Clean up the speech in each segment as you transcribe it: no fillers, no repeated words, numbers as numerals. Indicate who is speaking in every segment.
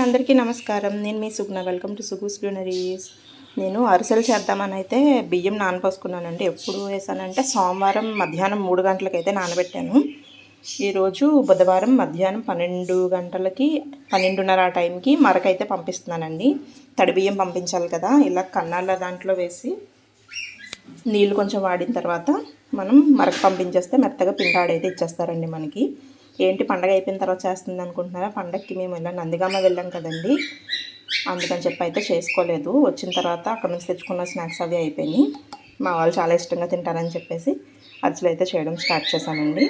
Speaker 1: And అందరికీ నమస్కారం. నేను మీ సుగుణ. Welcome to సుగుస్ గ్యూనరీస్. నేను అరిసెలు చేద్దామని అయితే బియ్యం నానపోసుకున్నానండి. ఎప్పుడు వేసానంటే సోమవారం మధ్యాహ్నం 3 గంటలకైతే నానబెట్టాను. ఈరోజు బుధవారం మధ్యాహ్నం 12 గంటలకి 12:30 ఆ టైంకి మరకైతే పంపిస్తున్నానండి. తడి బియ్యం పంపించాలి కదా. ఇలా కన్నాల దాంట్లో వేసి నీళ్ళు కొంచెం వాడిన తర్వాత మనం మరక పంపించేస్తే మెత్తగా పిండాడైతే ఇచ్చేస్తారండి మనకి. ఏంటి పండగ అయిపోయిన తర్వాత చేస్తుంది అనుకుంటున్నారా? పండగకి మేము ఇలా నందిగామ వెళ్ళాం కదండి, అందుకని చెప్పి అయితే చేసుకోలేదు. వచ్చిన తర్వాత అక్కడ నుంచి తెచ్చుకున్న స్నాక్స్ అవి అయిపోయినాయి. మా వాళ్ళు చాలా ఇష్టంగా తింటారని చెప్పేసి అరిసెలు అయితే చేయడం స్టార్ట్ చేశానండి.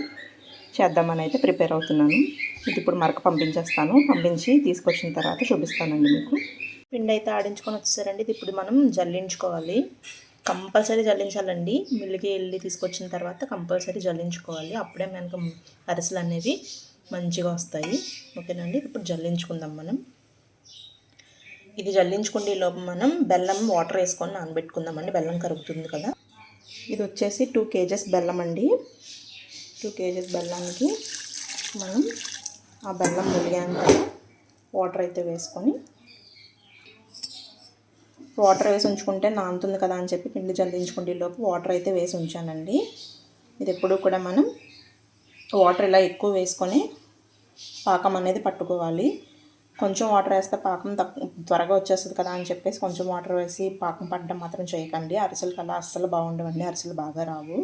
Speaker 1: చేద్దామని అయితే ప్రిపేర్ అవుతున్నాను. ఇది ఇప్పుడు మరక పంపించేస్తాను. పంపించి తీసుకొచ్చిన తర్వాత చూపిస్తానండి మీకు. పిండి అయితే ఆడించుకొని వచ్చేసారండి. ఇది ఇప్పుడు మనం జల్లించుకోవాలి. కంపల్సరీ జల్లించాలండి. మిల్లుకి వెళ్ళి తీసుకొచ్చిన తర్వాత కంపల్సరీ జల్లించుకోవాలి. అప్పుడే మనకు అరిసెలు అనేవి మంచిగా వస్తాయి. ఓకేనండి. ఇప్పుడు జల్లించుకుందాం మనం. ఇది జల్లించుకుంటే లోపు మనం బెల్లం వాటర్ వేసుకొని నానబెట్టుకుందామండి. బెల్లం కరుగుతుంది కదా. ఇది వచ్చేసి 2 kgs బెల్లం అండి. 2 kgs బెల్లానికి మనం ఆ బెల్లం ములిగాక వాటర్ అయితే వేసుకొని వాటర్ వేసి ఉంచుకుంటే నానుతుంది కదా అని చెప్పి పిండి జల్లించుకుంటే లోపు వాటర్ అయితే వేసి ఉంచానండి. ఇది ఎప్పుడు కూడా మనం వాటర్ ఇలా ఎక్కువ వేసుకొని పాకం అనేది పట్టుకోవాలి. కొంచెం వాటర్ వేస్తే పాకం త్వరగా వచ్చేస్తుంది కదా అని చెప్పేసి కొంచెం వాటర్ వేసి పాకం పట్టడం మాత్రం చేయకండి. అరిసెలు అలా అస్సలు బాగుండవండి. అరిసెలు బాగా రావు.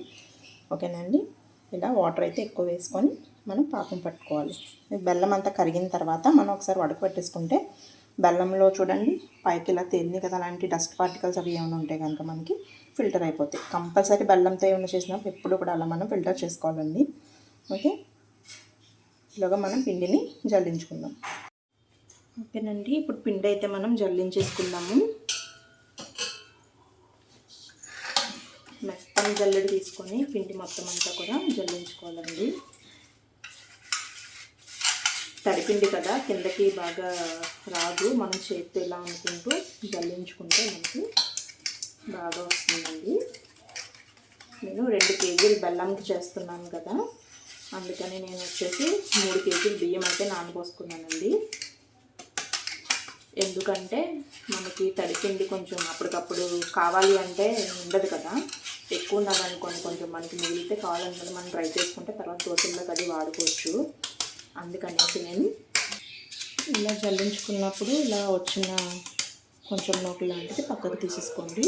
Speaker 1: ఓకేనండి. ఇలా వాటర్ అయితే ఎక్కువ వేసుకొని మనం పాకం పట్టుకోవాలి. బెల్లం అంతా కరిగిన తర్వాత మనం ఒకసారి వడకపెట్టేసుకుంటే బెల్లంలో చూడండి పైకి ఇలా తేలినాయి కదా, అలాంటి డస్ట్ పార్టికల్స్ అవి ఏమైనా ఉంటే కనుక మనకి ఫిల్టర్ అయిపోతాయి. కంపల్సరీ బెల్లంతో ఏమైనా చేసినప్పుడు ఎప్పుడు కూడా అలా మనం ఫిల్టర్ చేసుకోవాలండి. ఓకే. ఇలాగా మనం పిండిని జల్లించుకుందాం. ఓకేనండి. ఇప్పుడు పిండి అయితే మనం జల్లించేసుకుందాము. మెత్తని జల్లెడ తీసుకొని పిండి మొత్తం అంతా కూడా జల్లించుకోవాలండి. తడిపిండి కదా, కిందకి బాగా రాదు. మనం చేతితో ఇలా అనుకుంటూ జల్లించుకుంటే మనకి బాగా వస్తుందండి. నేను 2 kg బెల్లంకి చేస్తున్నాను కదా, అందుకని నేను వచ్చేసి 3 kg బియ్యం అయితే నానబోసుకున్నానండి. ఎందుకంటే మనకి తడిపిండి కొంచెం అప్పటికప్పుడు కావాలి అంటే ఉండదు కదా. ఎక్కువ ఉన్నదనుకోండి కొంచెం మనకి మిగిలితే కావాలనుకుంటే మనం ట్రై చేసుకుంటే తర్వాత దోశల్లోకి అది వాడుకోవచ్చు. అందుకనేసి నేను ఇలా జల్లించుకున్నప్పుడు ఇలా వచ్చిన కొంచెం నూకు లాంటిది పక్కకు తీసేసుకోండి.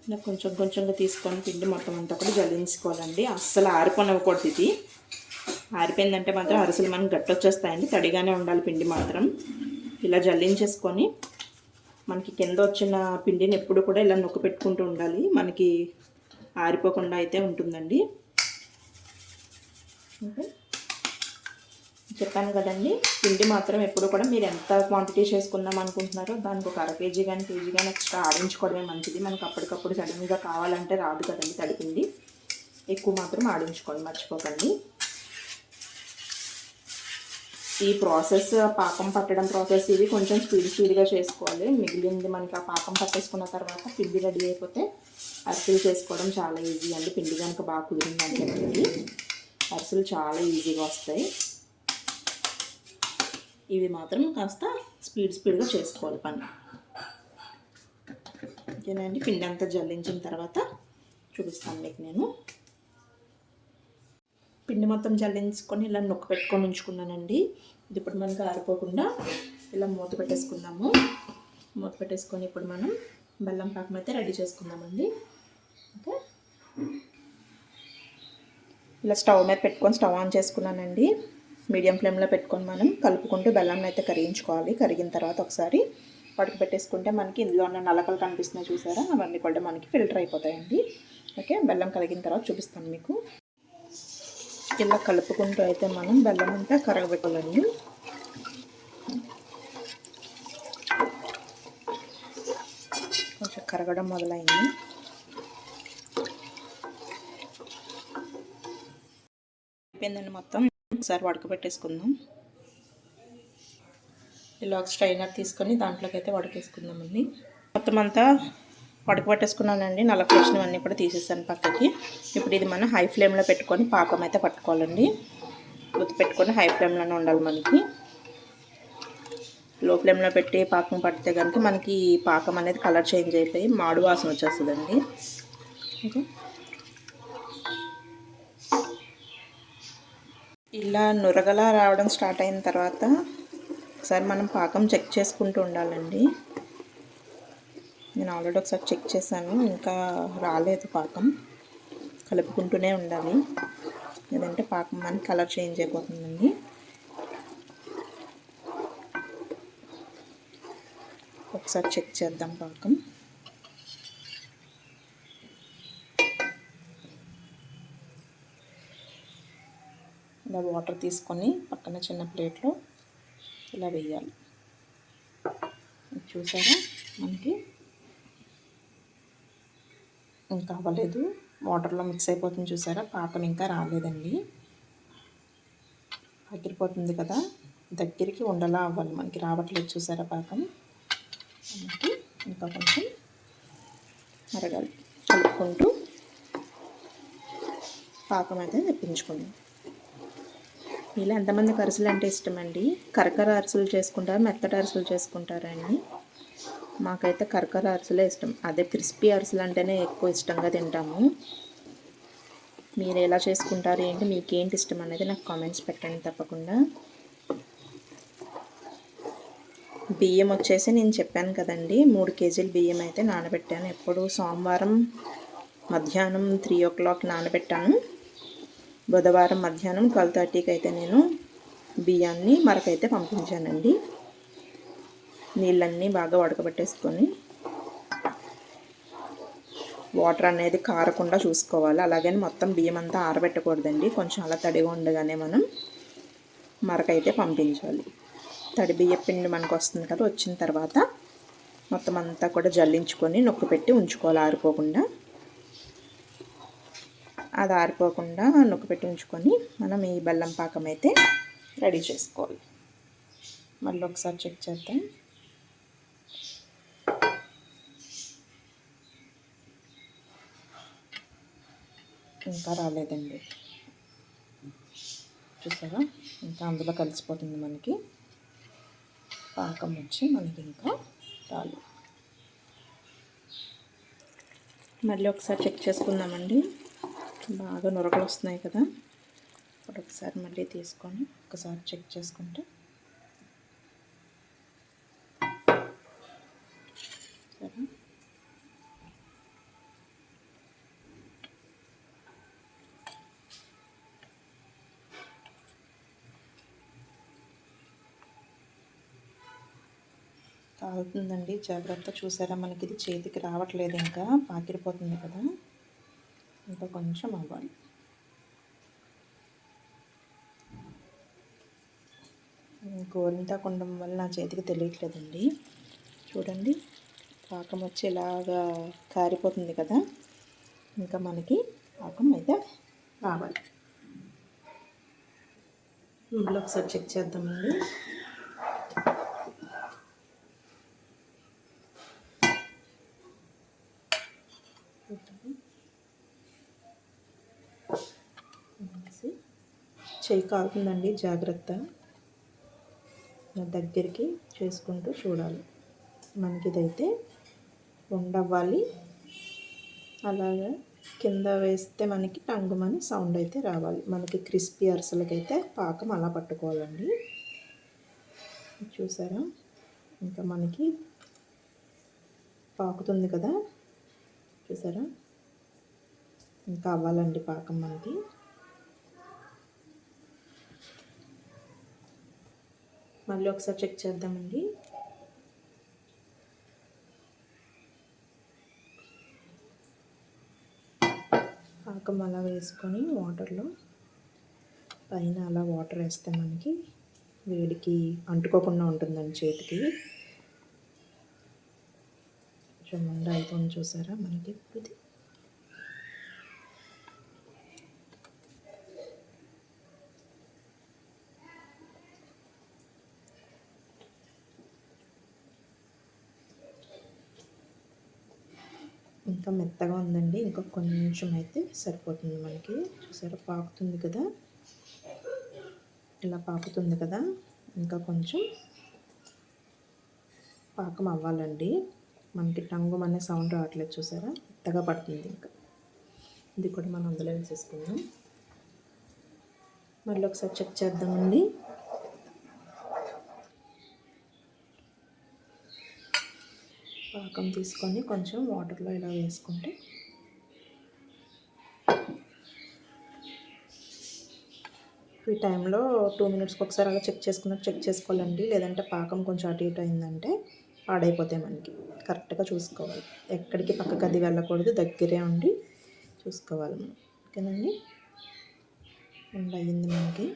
Speaker 1: ఇలా కొంచెం కొంచెంగా తీసుకొని పిండి మొత్తం అంతా కూడా జల్లించుకోవాలండి. అస్సలు ఆరిపోనివ్వకూడదు. ఇది ఆరిపోయిందంటే మాత్రం అరిసెలు మనకు గట్టి వచ్చేస్తాయండి. తడిగానే ఉండాలి పిండి మాత్రం. ఇలా జల్లించేసుకొని మనకి కింద వచ్చిన పిండిని ఎప్పుడు కూడా ఇలా నొక్కి పెట్టుకుంటూ ఉండాలి. మనకి ఆరిపోకుండా అయితే ఉంటుందండి. ఓకే. చెప్పాను కదండి, పిండి మాత్రం ఎప్పుడు కూడా మీరు ఎంత క్వాంటిటీ చేసుకుందాం అనుకుంటున్నారో దానికి ఒక 1/2 kg కానీ కేజీ కానీ ఎక్స్ట్రా ఆడించుకోవడమే మంచిది. మనకు అప్పటికప్పుడు సడన్గా కావాలంటే రాదు కదండి తడిపిండి. ఎక్కువ మాత్రం ఆడించుకోండి, మర్చిపోకండి. ఈ ప్రాసెస్ పాకం పట్టడం ప్రాసెస్ ఇది కొంచెం స్పీడ్గా చేసుకోవాలి. మిగిలింది మనకి ఆ పాకం పట్టేసుకున్న తర్వాత పిండి రెడీ అయిపోతే అరిసెలు చేసుకోవడం చాలా ఈజీ అండి. పిండి కనుక బాగా కుదిరిందంటే పిండి అరిసెలు చాలా ఈజీగా వస్తాయి. ఇవి మాత్రం కాస్త స్పీడ్గా చేసుకోవాలి పని. ఓకేనండి. పిండి అంతా జల్లించిన తర్వాత చూపిస్తాను మీకు నేను. పిండి మొత్తం జల్లించుకొని ఇలా నొక్కి పెట్టుకొని ఉంచుకున్నానండి. ఇది ఇప్పుడు మనకు ఆరిపోకుండా ఇలా మూత పెట్టేసుకుందాము. మూత పెట్టేసుకొని ఇప్పుడు మనం బెల్లం పాకం అయితే రెడీ చేసుకుందామండి. ఓకే. ఇలా స్టవ్ మీద పెట్టుకొని స్టవ్ ఆన్ చేసుకున్నానండి. మీడియం ఫ్లేమ్లో పెట్టుకొని మనం కలుపుకుంటూ బెల్లాన్ని అయితే కరిగించుకోవాలి. కరిగిన తర్వాత ఒకసారి పడుకు పెట్టేసుకుంటే మనకి ఇందులో ఉన్న నలకలు కనిపిస్తున్నాయి చూసారా, అవన్నీ కూడా మనకి ఫిల్టర్ అయిపోతాయండి. ఓకే. బెల్లం కరిగిన తర్వాత చూపిస్తాను మీకు. ఇలా కలుపుకుంటూ అయితే మనం బెల్లం అంతా కరగబెట్టాలండి. కొంచెం కరగడం మొదలైంది. అయిపోయిందండి మొత్తం. ఒకసారి వడకబెట్టేసుకుందాం. ఇలా ఒక స్ట్రైనర్ తీసుకొని దాంట్లోకి అయితే వడకేసుకుందామండి. మొత్తం అంతా పట్టేసుకున్నానండి. నల్లగా వచ్చినవన్నీ కూడా తీసేసాను పక్కకి. ఇప్పుడు ఇది మనం హై ఫ్లేమ్లో పెట్టుకొని పాకం అయితే పట్టుకోవాలండి. గుర్తు పెట్టుకొని హై ఫ్లేమ్లోనే ఉండాలి మనకి. లో ఫ్లేమ్లో పెట్టి పాకం పడితే కనుక మనకి పాకం అనేది కలర్ చేంజ్ అయిపోయి మాడు వాసన వచ్చేస్తుందండి. ఇలా నురగలా రావడం స్టార్ట్ అయిన తర్వాత ఒకసారి మనం పాకం చెక్ చేసుకుంటూ ఉండాలండి. నేను ఆల్రెడీ ఒకసారి చెక్ చేశాను, ఇంకా రాలేదు పాకం. కలుపుకుంటూనే ఉండాలి, లేదంటే పాకం మనకి కలర్ చేంజ్ అయిపోతుందండి. ఒకసారి చెక్ చేద్దాం పాకం. ఇలా వాటర్ తీసుకొని పక్కన చిన్న ప్లేట్లో ఇలా వేయాలి. చూసారా, మనకి ఇంకా అవ్వలేదు, వాటర్లో మిక్స్ అయిపోతుంది. చూసారా, పాకం ఇంకా రాలేదండి. ఆగిరిపోతుంది కదా, దగ్గరికి ఉండలా అవ్వాలి, మనకి రావట్లేదు. చూసారా పాకం, మనకి ఇంకా కొంచెం మరగాలి. కలుపుకుంటూ పాకం అయితే తెప్పించుకుందాం. ఇలా ఎంతమందికి అరిసెలు అంటే ఇష్టం అండి? కరకర అరిసెలు చేసుకుంటారా, మెత్తటి అరిసెలు చేసుకుంటారా అండి? మాకైతే కరకర అరిసెలే ఇష్టం. అదే క్రిస్పీ అరిసెలు అంటేనే ఎక్కువ ఇష్టంగా తింటాము. మీరు ఎలా చేసుకుంటారు ఏంటి, మీకేంటి ఇష్టం అనేది నాకు కామెంట్స్ పెట్టండి తప్పకుండా. బియ్యం వచ్చేసి నేను చెప్పాను కదండి, 3 కేజీల బియ్యం అయితే నానబెట్టాను. ఎప్పుడు సోమవారం మధ్యాహ్నం 3 o'clock నానబెట్టాను. బుధవారం మధ్యాహ్నం 12:30కి అయితే నేను బియ్యాన్ని మరకైతే పంపించానండి. నీళ్ళన్నీ బాగా ఉడకబెట్టేసుకొని వాటర్ అనేది కారకుండా చూసుకోవాలి. అలాగని మొత్తం బియ్యం అంతా ఆరబెట్టకూడదండి. కొంచెం అలా తడిగా ఉండగానే మనం మరకైతే పంపించాలి. తడి బియ్య పిండి మనకు వస్తుంది కదా, వచ్చిన తర్వాత మొత్తం అంతా కూడా జల్లించుకొని నొక్కి పెట్టి ఉంచుకోవాలి ఆరిపోకుండా. అది ఆరిపోకుండా నొక్కి పెట్టి ఉంచుకొని మనం ఈ బెల్లం పాకం అయితే రెడీ చేసుకోవాలి. మళ్ళీ ఒకసారి చెక్ చేద్దాం. ఇంకా రాలేదండి. చూసారా, ఇంకా అందులో కలిసిపోతుంది మనకి. పాకం వచ్చి మనకి ఇంకా రాలేదు. మళ్ళీ ఒకసారి చెక్ చేసుకుందామండి. బాగా నురగలు వస్తున్నాయి కదా, ఇప్పుడు ఒకసారి మళ్ళీ తీసుకొని ఒకసారి చెక్ చేసుకుంటే సరే. కాలుతుందండి, జాగ్రత్త. చూసారా, మనకి ఇది చేతికి రావట్లేదు, ఇంకా పాకిరిపోతుంది కదా, ఇంకా కొంచెం అవ్వాలి. గోరింటాకు ఉండడం వల్ల నా చేతికి తెలియట్లేదండి. చూడండి, పాకం వచ్చి ఇలాగా కారిపోతుంది కదా, ఇంకా మనకి పాకం అయితే రావాలి. మళ్ళీ ఒకసారి చెక్ చేద్దామండి. చెయ్యి కాలుతుందండి, జాగ్రత్త. దగ్గరికి చేసుకుంటూ చూడాలి. మనకి ఇదైతే ఉండవ్వాలి. అలాగా కింద వేస్తే మనకి టంగుమని సౌండ్ అయితే రావాలి. మనకి క్రిస్పీ అరిసెలకైతే పాకం అలా పట్టుకోవాలండి. చూసారా, ఇంకా మనకి పాకుతుంది కదా, చూసారా, ఇంకా అవ్వాలండి పాకం మనకి. మళ్ళీ ఒకసారి చెక్ చేద్దామండి. పాకం అలా వేసుకొని వాటర్లో పైన అలా వాటర్ వేస్తే మనకి వేడికి అంటుకోకుండా ఉంటుందండి చేతికి. కొంచెం ముందు అయిపోయింది. చూసారా, మనకి ఇది ఇంకా మెత్తగా ఉందండి, ఇంకా కొంచెం అయితే సరిపోతుంది మనకి. చూసారా పాకుతుంది కదా, ఇలా పాకుతుంది కదా, ఇంకా కొంచెం పాకం అవ్వాలండి. మనకి టంగు అనే సౌండ్ రావట్లేదు, చూసారా మెత్తగా పడుతుంది. ఇంకా ఇది కూడా మనం అందులో వేసేసుకుందాం. మళ్ళీ ఒకసారి చెక్ చేద్దామండి. పాకం తీసుకొని కొంచెం వాటర్లో ఇలా వేసుకుంటే ఈ టైంలో 2 మినిట్స్కి ఒకసారి అలా చెక్ చేసుకోవాలండి. లేదంటే పాకం కొంచెం అటు ఇటు అయిందంటే పాడైపోతాయి మనకి. కరెక్ట్గా చూసుకోవాలి, ఎక్కడికి పక్కకి అది వెళ్ళకూడదు, దగ్గరే ఉండి చూసుకోవాలి మనం. ఓకేనండి, అయింది మనకి.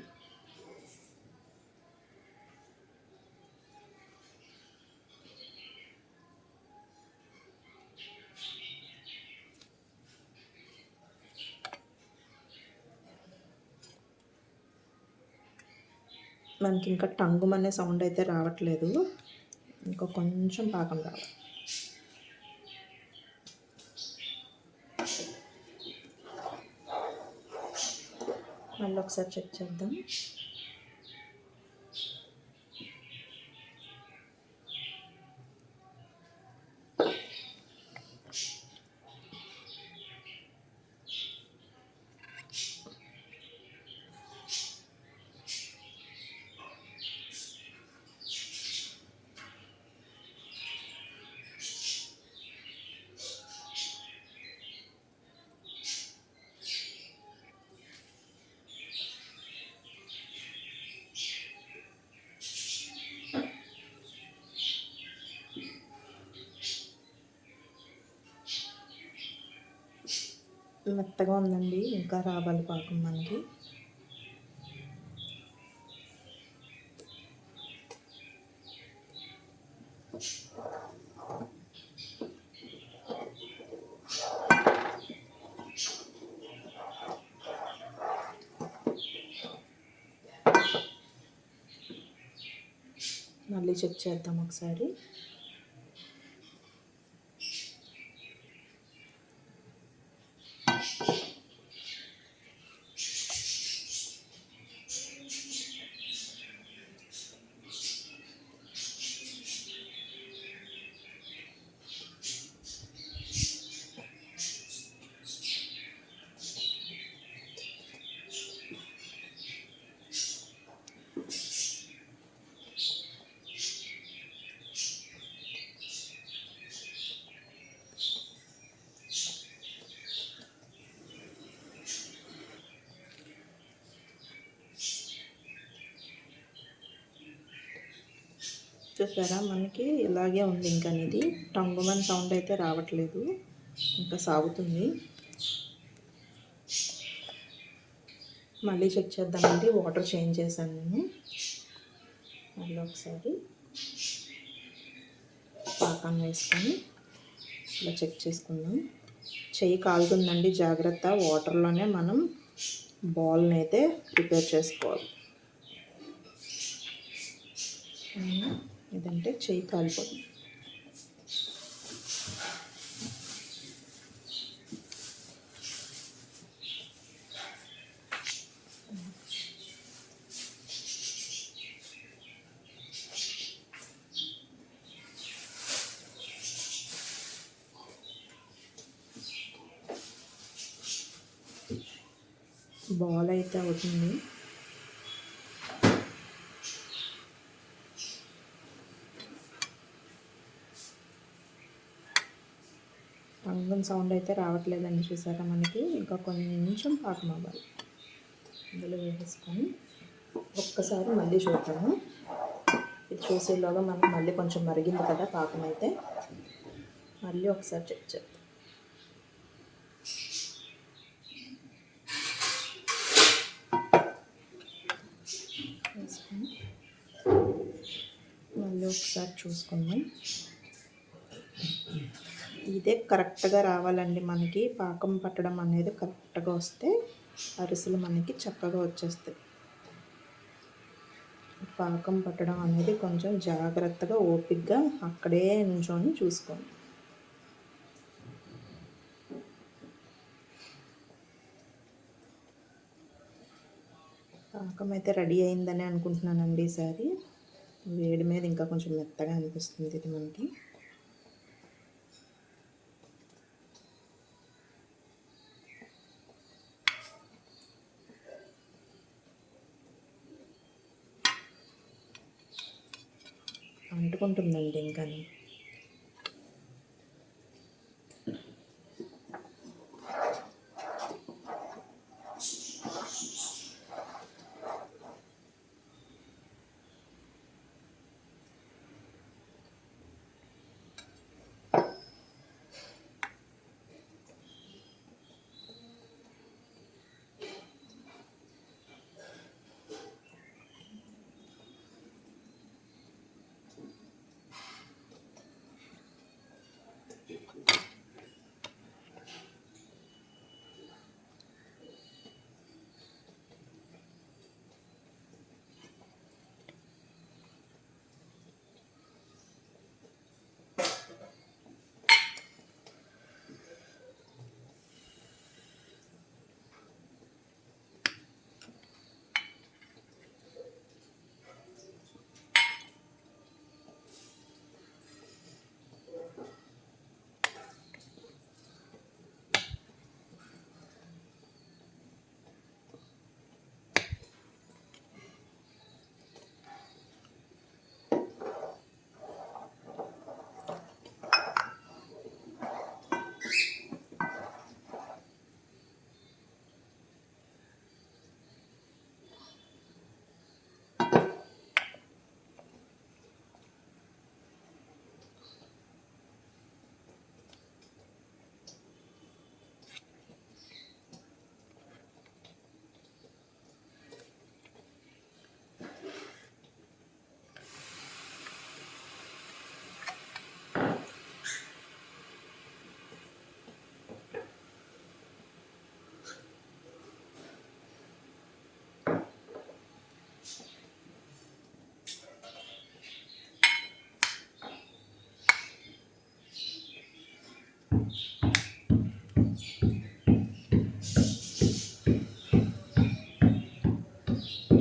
Speaker 1: మనకి ఇంకా టంగుమనే సౌండ్ అయితే రావట్లేదు, ఇంకా కొంచెం పాకం రావాలి. మళ్ళీ ఒకసారి చెక్ చేద్దాం. మెత్తగా ఉందండి, ఇంకా రావాలి పాకం మనకి. మళ్ళీ చెక్ చేద్దాం ఒకసారి. చూసారా మనకి ఇలాగే ఉంది. ఇంకా ఇది టంగుమన్ సౌండ్ అయితే రావట్లేదు, ఇంకా సాగుతుంది. మళ్ళీ చెక్ చేద్దామండి. వాటర్ చేంజ్ చేశాను నేను. మళ్ళీ ఒకసారి పాకం వేసుకొని ఇలా చెక్ చేసుకుందాం. చెయ్యి కాలుతుందండి, జాగ్రత్త. వాటర్లోనే మనం బాల్ని అయితే ప్రిపేర్ చేసుకోవాలి, లేదంటే చెయ్యి కాలిపోతుంది. బాల్ అయితే అవుతుంది. టంగున్ సౌండ్ అయితే రావట్లేదండి, చూసారా మనకి. ఇంకా కొంచెం పాకం అవ్వాలి. ఇందులో వేసేసుకొని ఒక్కసారి మళ్ళీ చూద్దాము. ఇది చూసేలోగా మనం మళ్ళీ కొంచెం మరిగింది కదా పాకం అయితే, మళ్ళీ ఒకసారి చెక్ చేద్దాం. మళ్ళీ ఒకసారి చూసుకుందాం. ఇదే కరెక్ట్గా రావాలండి మనకి. పాకం పట్టడం అనేది కరెక్ట్గా వస్తే అరిసెలు మనకి చక్కగా వచ్చేస్తాయి. పాకం పట్టడం అనేది కొంచెం జాగ్రత్తగా ఓపికగా అక్కడే నుంచొని చూసుకోండి. పాకం అయితే రెడీ అయిందని అనుకుంటున్నానండి. ఈసారి వేడి మీద ఇంకా కొంచెం మెత్తగా అనిపిస్తుంది ఇది మనకి. అంటుకుంటుందండి ఇంకా.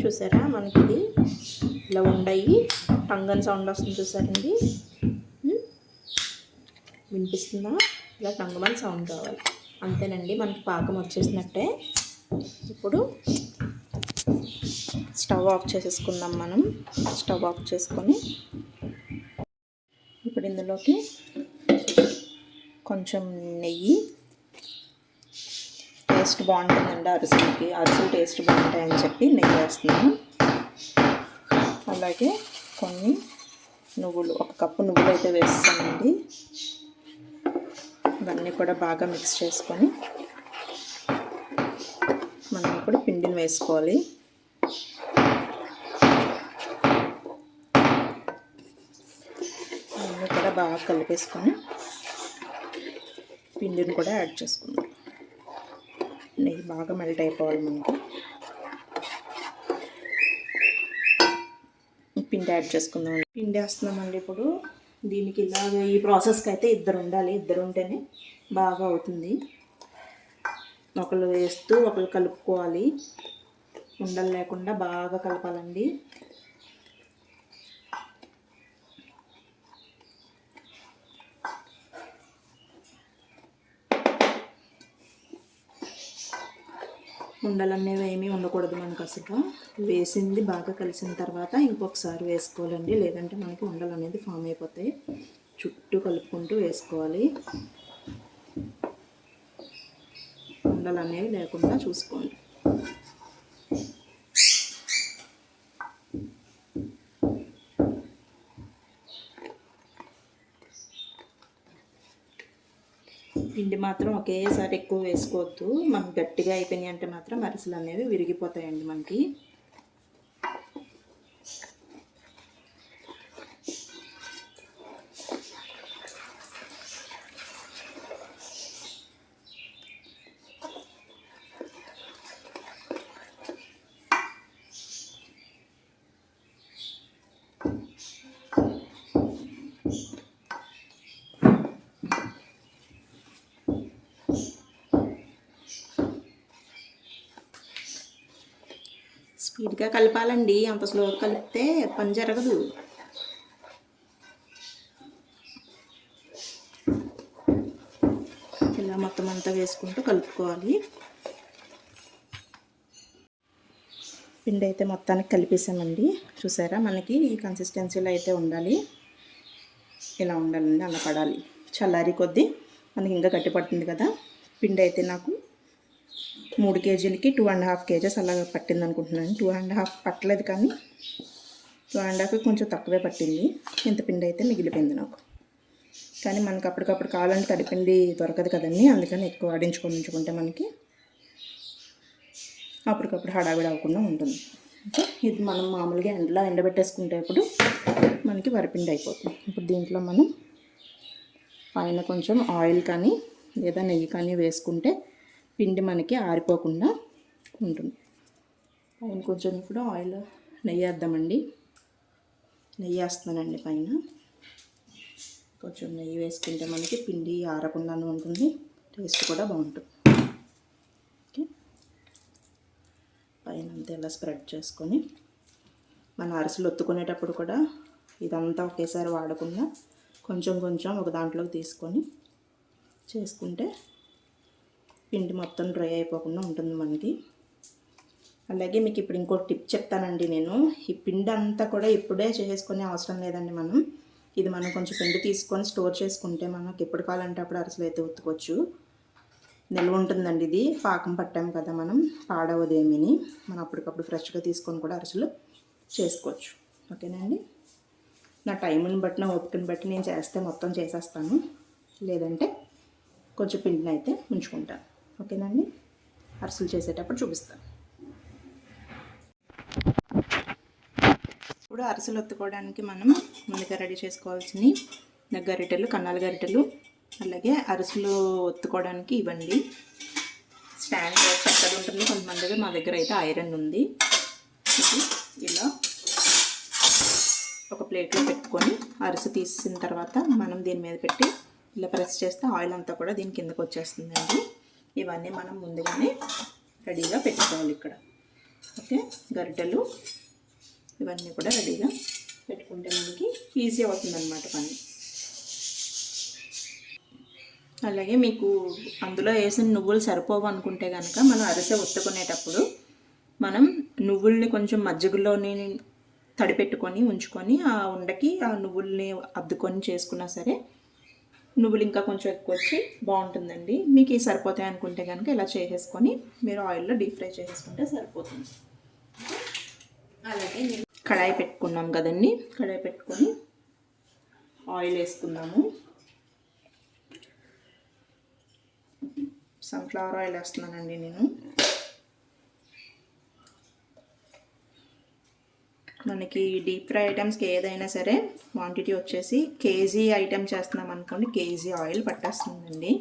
Speaker 1: చూసారా, మనకి ఇది ఇలా ఉండయి టంగన్ సౌండ్ వస్తుంది. చూసారండి, వినిపిస్తుందా? ఇలా టంగమని సౌండ్ రావాలి. అంతేనండి, మనకి పాకం వచ్చేసినట్టే. ఇప్పుడు స్టవ్ ఆఫ్ చేసేసుకుందాం. మనం స్టవ్ ఆఫ్ చేసుకొని ఇప్పుడు ఇందులోకి కొంచెం నెయ్యి, టేస్ట్ బాగుంటుందండి అరిసెలకి. అరిసెలు టేస్ట్ బాగుంటాయని చెప్పి నెయ్యి వేస్తున్నాను. అలాగే కొన్ని నువ్వులు, 1 కప్పు నువ్వులు అయితే వేస్తానండి. ఇవన్నీ కూడా బాగా మిక్స్ చేసుకొని మనం ఇప్పుడు పిండిని వేసుకోవాలి. అన్నీ కూడా బాగా కలిపేసుకొని పిండిని కూడా యాడ్ చేసుకుందాం. నెయ్యి బాగా మెల్ట్ అయిపోవాలి మనకి. పిండి యాడ్ చేసుకుందాం. పిండి వేస్తున్నామండి ఇప్పుడు. దీనికి ఇలాగ ఈ ప్రాసెస్కి అయితే ఇద్దరు ఉండాలి. ఇద్దరు ఉంటేనే బాగా అవుతుంది. ఒకళ్ళు వేస్తూ ఒకళ్ళు కలుపుకోవాలి. ఉండలు లేకుండా బాగా కలపాలండి. ఉండలు అనేవి ఏమీ ఉండకూడదు మనకు అసలు. వేసింది బాగా కలిసిన తర్వాత ఇంకొకసారి వేసుకోవాలండి, లేదంటే మనకి ఉండలు అనేది ఫామ్ అయిపోతాయి. చుట్టూ కలుపుకుంటూ వేసుకోవాలి. ఉండలు అనేవి లేకుండా చూసుకోండి. పిండి మాత్రం ఒకేసారి ఎక్కువ వేసుకోవద్దు. మనకు గట్టిగా అయిపోయినాయి అంటే మాత్రం అరిసెలు అనేవి విరిగిపోతాయండి మనకి. ఇదిగా కలపాలండి, అంత స్లోగా కలిపితే పని జరగదు. ఇలా మొత్తం అంతా వేసుకుంటూ కలుపుకోవాలి. పిండి అయితే మొత్తానికి కలిపేసామండి. చూసారా, మనకి ఈ కన్సిస్టెన్సీలో అయితే ఉండాలి. ఇలా ఉండాలండి, అలా పడాలి. చల్లారి కొద్దీ మనకి ఇంకా గట్టి పడుతుంది కదా. పిండి అయితే నాకు 3 కేజీలకి 2.5 కేజెస్ అలా పట్టింది అనుకుంటున్నాను. 2.5 పట్టలేదు, కానీ 2.5 కొంచెం తక్కువే పట్టింది. ఇంత పిండి అయితే మిగిలిపోయింది నాకు. కానీ మనకు అప్పటికప్పుడు కావాలంటే తడిపిండి దొరకదు కదండి, అందుకని ఎక్కువ ఆడించుకొని ఉంచుకుంటే మనకి అప్పటికప్పుడు హడావిడి అవ్వకుండా ఉంటుంది. ఓకే, ఇది మనం మామూలుగా ఎండలో ఎండబెట్టేసుకుంటే ఇప్పుడు మనకి వరిపిండి అయిపోతుంది. ఇప్పుడు దీంట్లో మనం పైన కొంచెం ఆయిల్ కానీ లేదా నెయ్యి కానీ వేసుకుంటే పిండి మనకి ఆరిపోకుండా ఉంటుంది. పైన కొంచెం ఇప్పుడు ఆయిల్ నెయ్యి వేద్దామండి. నెయ్యి వేస్తున్నానండి పైన. కొంచెం నెయ్యి వేసుకుంటే మనకి పిండి ఆరకుండానే ఉంటుంది, టేస్ట్ కూడా బాగుంటుంది. ఓకే, పైన అంతా ఇలా స్ప్రెడ్ చేసుకొని మన అరిసెలు ఒత్తుకునేటప్పుడు కూడా ఇదంతా ఒకేసారి వాడకుండా కొంచెం కొంచెం ఒక దాంట్లోకి తీసుకొని చేసుకుంటే పిండి మొత్తం డ్రై అయిపోకుండా ఉంటుంది మనకి. అలాగే మీకు ఇప్పుడు ఇంకో టిప్ చెప్తానండి నేను. ఈ పిండి అంతా కూడా ఇప్పుడే చేసుకునే అవసరం లేదండి. ఇది మనం కొంచెం పిండి తీసుకొని స్టోర్ చేసుకుంటే మనకి ఎప్పుడు కావాలంటే అప్పుడు అరిసెలు అయితే ఉత్తుకోవచ్చు. నిల్వ ఉంటుందండి. ఇది పాకం పట్టాం కదా, మనం పాడవదేమీని. మనం అప్పటికప్పుడు ఫ్రెష్గా తీసుకొని కూడా అరిసెలు చేసుకోవచ్చు. ఓకేనండి, నా టైంని బట్టి నా ఓపికని బట్టి నేను చేస్తే మొత్తం చేసేస్తాను, లేదంటే కొంచెం పిండిని అయితే ఉంచుకుంటాను. ఓకేనండి, అరిసెలు చేసేటప్పుడు చూపిస్తాను. ఇప్పుడు అరిసెలు ఒత్తుకోవడానికి మనం ముందుగా రెడీ చేసుకోవాల్సినవి గరిటెలు, కన్నాల గరిటెలు, అలాగే అరిసెలు ఒత్తుకోవడానికి ఇవ్వండి. స్టాండ్ చెక్కది ఉంటుంది కొంతమంది దగ్గర, మా దగ్గర అయితే ఐరన్ ఉంది. ఇలా ఒక ప్లేట్లో పెట్టుకొని అరిసె తీసిన తర్వాత మనం దీని మీద పెట్టి ఇలా ప్రెస్ చేస్తే ఆయిల్ అంతా కూడా దీని కిందకు వచ్చేస్తుందండి. ఇవన్నీ మనం ముందుగానే రెడీగా పెట్టుకోవాలి ఇక్కడ. ఓకే, గరిటెలు ఇవన్నీ కూడా రెడీగా పెట్టుకుంటే మనకి ఈజీ అవుతుందన్నమాట పని. అలాగే మీకు అందులో వేసిన నువ్వులు సరిపోవు అనుకుంటే కనుక మనం అరిసె ఒత్తుకునేటప్పుడు మనం నువ్వుల్ని కొంచెం మజ్జిగలోని తడిపెట్టుకొని ఉంచుకొని ఆ ఉండకి ఆ నువ్వుల్ని అద్దుకొని చేసుకున్నా సరే నువ్వులు ఇంకా కొంచెం ఎక్కువ వచ్చి బాగుంటుందండి. మీకు ఇవి సరిపోతాయి అనుకుంటే కనుక ఇలా చేసేసుకొని మీరు ఆయిల్లో డీప్ ఫ్రై చేసేసుకుంటే సరిపోతుంది. అలాగే కడాయి పెట్టుకున్నాం కదండి, కడాయి పెట్టుకొని ఆయిల్ వేసుకుందాము. సన్ఫ్లవర్ ఆయిల్ వేస్తున్నానండి నేను. మనకి డీప్ ఫ్రై ఐటమ్స్కి ఏదైనా సరే క్వాంటిటీ వచ్చేసి కేజీ ఐటమ్ చేస్తున్నాం అనుకోండి, కేజీ ఆయిల్ పట్టేస్తుందండి.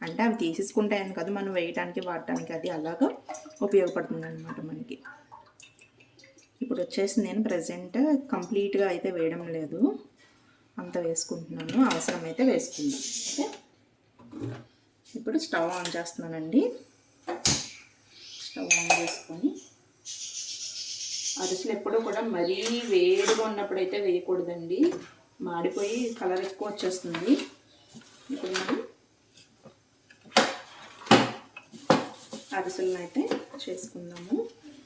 Speaker 1: అంటే అవి తీసేసుకుంటాయని కాదు, మనం వేయడానికి వాడటానికి అది అలాగా ఉపయోగపడుతుంది అనమాట మనకి. ఇప్పుడు వచ్చేసి నేను ప్రజెంట్ కంప్లీట్గా అయితే వేయడం లేదు, అంత వేసుకుంటున్నాను, అవసరమైతే వేసుకుందాం. ఓకే, ఇప్పుడు స్టవ్ ఆన్ చేస్తున్నానండి. స్టవ్ ఆన్ చేసుకొని అరిసెలు ఎప్పుడూ కూడా మరీ వేడిగా ఉన్నప్పుడు అయితే వేయకూడదండి, మాడిపోయి కలర్ ఎక్కువ వచ్చేస్తుంది. ఇప్పుడు మనం అరిసెలను అయితే చేసుకుందాము.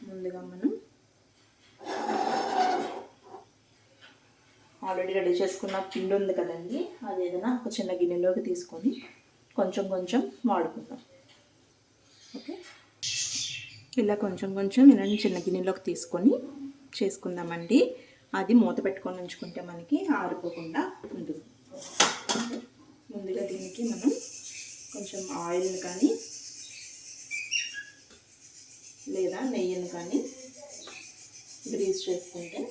Speaker 1: ముందుగా మనం ఆల్రెడీ రెడీ చేసుకున్న పిండి ఉంది కదండి, అది ఏదైనా ఒక చిన్న గిన్నెలోకి తీసుకొని కొంచెం కొంచెం వాడుకుందాం. ఓకే, ఇలా కొంచెం కొంచెం ఇలా చిన్న గిన్నెలోకి తీసుకొని చేసుకుందామండి. అది మూత పెట్టుకొని ఉంచుకుంటే మనకి ఆరిపోకుండా ఉంటుంది. ముందుగా దీనికి మనం కొంచెం ఆయిల్ని కానీ లేదా నెయ్యిని కానీ గ్రీస్ చేసుకుంటే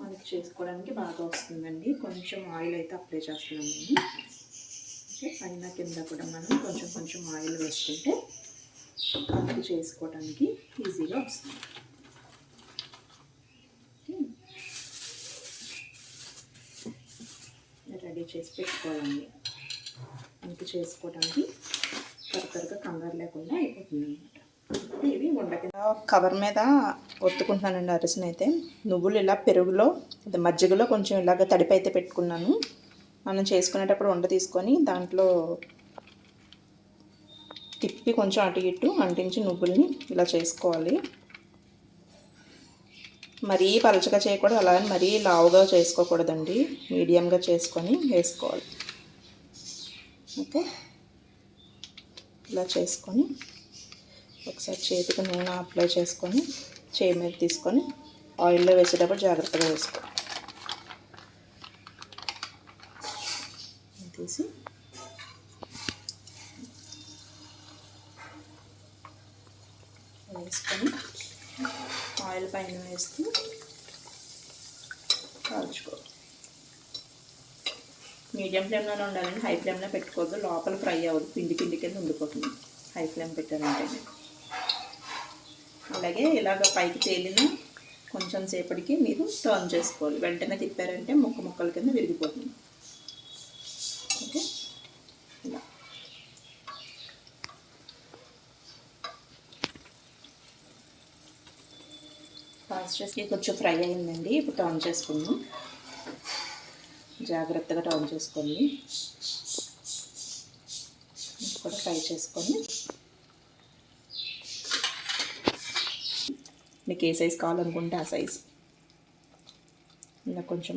Speaker 1: మనకి చేసుకోవడానికి బాగా వస్తుందండి. కొంచెం ఆయిల్ అయితే అప్లై చేస్తున్నాం నేను. ఓకే, పైన కింద కూడా మనం కొంచెం కొంచెం ఆయిల్ వేసుకుంటే మనకి చేసుకోవడానికి ఈజీగా వస్తుంది. రెడీ చేసి పెట్టుకోవాలండి, మనకి చేసుకోవడానికి త్వరగా కంగారు లేకుండా అయిపోతుంది అనమాట. ఇవి వండకి కవర్ మీద ఒత్తుకుంటున్నానండి అరిసెను అయితే. నువ్వులు ఇలా పెరుగులో మజ్జిగలో కొంచెం ఇలాగ తడిపి అయితే పెట్టుకున్నాను. మనం చేసుకునేటప్పుడు వంట తీసుకొని దాంట్లో తిప్పి కొంచెం అటు ఇటు అంటించి నువ్వుల్ని ఇలా చేసుకోవాలి. మరీ పలచగా చేయకూడదు, అలాగే మరీ లావుగా చేసుకోకూడదండి. మీడియంగా చేసుకొని వేసుకోవాలి. ఓకే, ఇలా చేసుకొని ఒకసారి చేతికి నూనె అప్లై చేసుకొని చేయి మీద తీసుకొని ఆయిల్లో వేసేటప్పుడు జాగ్రత్తగా వేసుకోవాలి. తీసి వేసుకొని ఆయిల్ పైన వేస్తూ కాల్చుకోవాలి. మీడియం ఫ్లేమ్లోనే ఉండాలండి, హై ఫ్లేమ్లో పెట్టుకోవద్దు. లోపల ఫ్రై అవ్వదు, పిండి కింద ఉండిపోతుంది హై ఫ్లేమ్ పెట్టారంటే. అలాగే ఇలాగ పైకి తేలిన కొంచెం సేపటికి మీరు టర్న్ చేసుకోవాలి. వెంటనే తిప్పారంటే ముక్కల కింద విరిగిపోతుంది. ఓకే, ఇలా ఫాస్ట్ చేసి కొంచెం ఫ్రై అయిందండి. ఇప్పుడు టర్న్ చేసుకుందాం. జాగ్రత్తగా టర్న్ చేసుకోండి. కూడా ఫ్రై చేసుకొని మీకు ఏ సైజు కావాలనుకుంటే ఆ సైజు ఇలా కొంచెం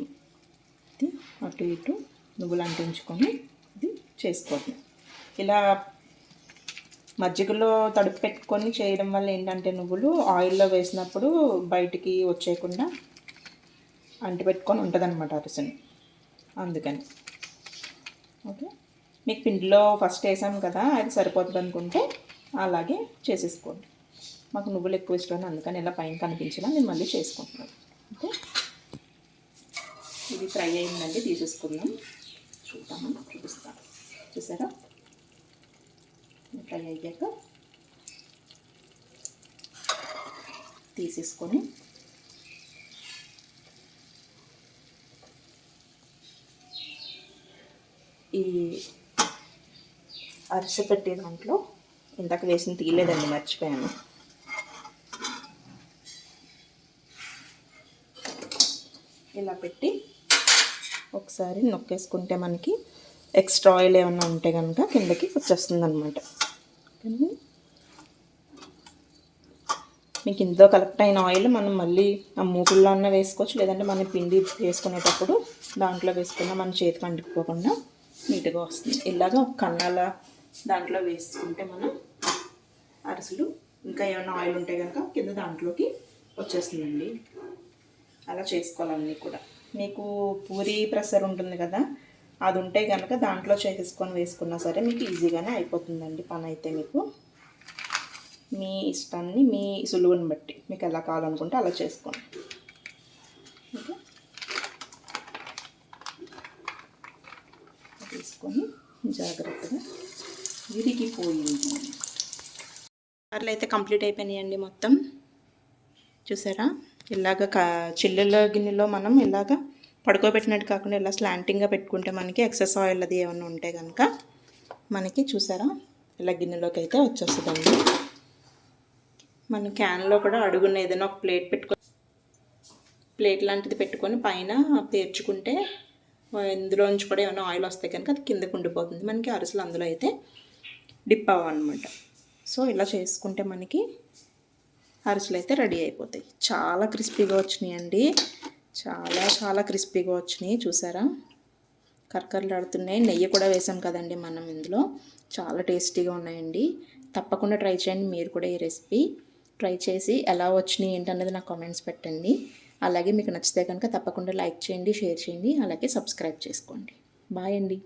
Speaker 1: అటు ఇటు నువ్వులు అంటించుకొని ఇది చేసుకోండి. ఇలా మజ్జిగలో తడుపు పెట్టుకొని చేయడం వల్ల ఏంటంటే నువ్వులు ఆయిల్లో వేసినప్పుడు బయటికి వచ్చేయకుండా అంటిపెట్టుకొని ఉంటుంది అన్నమాట అరిసెని. అందుకని ఓకే, మీకు పిండిలో ఫస్ట్ వేసాం కదా అది సరిపోతుంది అనుకుంటే అలాగే చేసేసుకోండి. మాకు నువ్వులు ఎక్కువ ఇష్టం, అందుకని ఇలా పైన కనిపించినా నేను మళ్ళీ చేసుకుంటున్నాను. ఓకే, ఇది ఫ్రై అయిందండి, తీసేసుకుందాం. చూపిస్తాను. చూసారా, ఫ్రై అయ్యాక తీసేసుకొని ఈ అరిసె పెట్టే దాంట్లో ఇందాక వేసిన తీయలేదండి, మర్చిపోయాను. ఇలా పెట్టి ఒకసారి నొక్కేసుకుంటే మనకి ఎక్స్ట్రా ఆయిల్ ఏమన్నా ఉంటే కనుక కిందకి వచ్చేస్తుంది అనమాట. మీకు ఇందులో కలెక్ట్ అయిన ఆయిల్ మనం మళ్ళీ ఆ మూకుల్లో అన్న వేసుకోవచ్చు, లేదంటే మనం పిండి వేసుకునేటప్పుడు దాంట్లో వేసుకున్న మన చేతికి అంటుకోకుండా నీట్గా వస్తుంది. ఇలాగ ఒక కన్నాల దాంట్లో వేసుకుంటే మనం అరిసెలు ఇంకా ఏమైనా ఆయిల్ ఉంటే కనుక కింద దాంట్లోకి వచ్చేస్తుందండి. అలా చేసుకోవాలన్నీ కూడా. మీకు పూరి ప్రెషర్ ఉంటుంది కదా, అది ఉంటే కనుక దాంట్లో చేసేసుకొని వేసుకున్నా సరే మీకు ఈజీగానే అయిపోతుందండి పని. అయితే మీకు మీ ఇష్టాన్ని, మీ సులువుని బట్టి మీకు ఎలా కావాలనుకుంటే అలా చేసుకోండి. ఓకే, తీసుకొని జాగ్రత్తగా విరిగిపోయింది. అట్లా అయితే కంప్లీట్ అయిపోయినాయండి మొత్తం. చూసారా, ఇలాగ చిల్లుల గిన్నెలో మనం ఇలాగ పడుకోబెట్టినట్టు కాకుండా ఇలా స్లాంటింగ్గా పెట్టుకుంటే మనకి ఎక్సెస్ ఆయిల్ అది ఏమైనా ఉంటే కనుక మనకి చూసారా ఇలా గిన్నెలోకి అయితే వచ్చేస్తుందండి. మన క్యాన్లో కూడా అడుగున ఏదైనా ఒక ప్లేట్ లాంటిది పెట్టుకొని పైన పేర్చుకుంటే ఇందులోంచి కూడా ఏమైనా ఆయిల్ వస్తే కనుక అది కిందకు ఉండిపోతుంది. మనకి అరిసెలు అందులో అయితే డిప్ అవ్వన్నమాట. సో ఇలా చేసుకుంటే మనకి అరిసెలు అయితే రెడీ అయిపోతాయి. చాలా క్రిస్పీగా వచ్చినాయండి, చాలా క్రిస్పీగా వచ్చినాయి. చూసారా, కరకరలాడుతున్నాయి. నెయ్యి కూడా వేసాం కదండి మనం ఇందులో. చాలా టేస్టీగా ఉన్నాయండి. తప్పకుండా ట్రై చేయండి మీరు కూడా. ఈ రెసిపీ ట్రై చేసి ఎలా వచ్చినాయి ఏంటన్నది నాకు కామెంట్స్ పెట్టండి. అలాగే మీకు నచ్చితే కనుక తప్పకుండా లైక్ చేయండి, షేర్ చేయండి, అలాగే సబ్స్క్రైబ్ చేసుకోండి. బాయ్ అండి.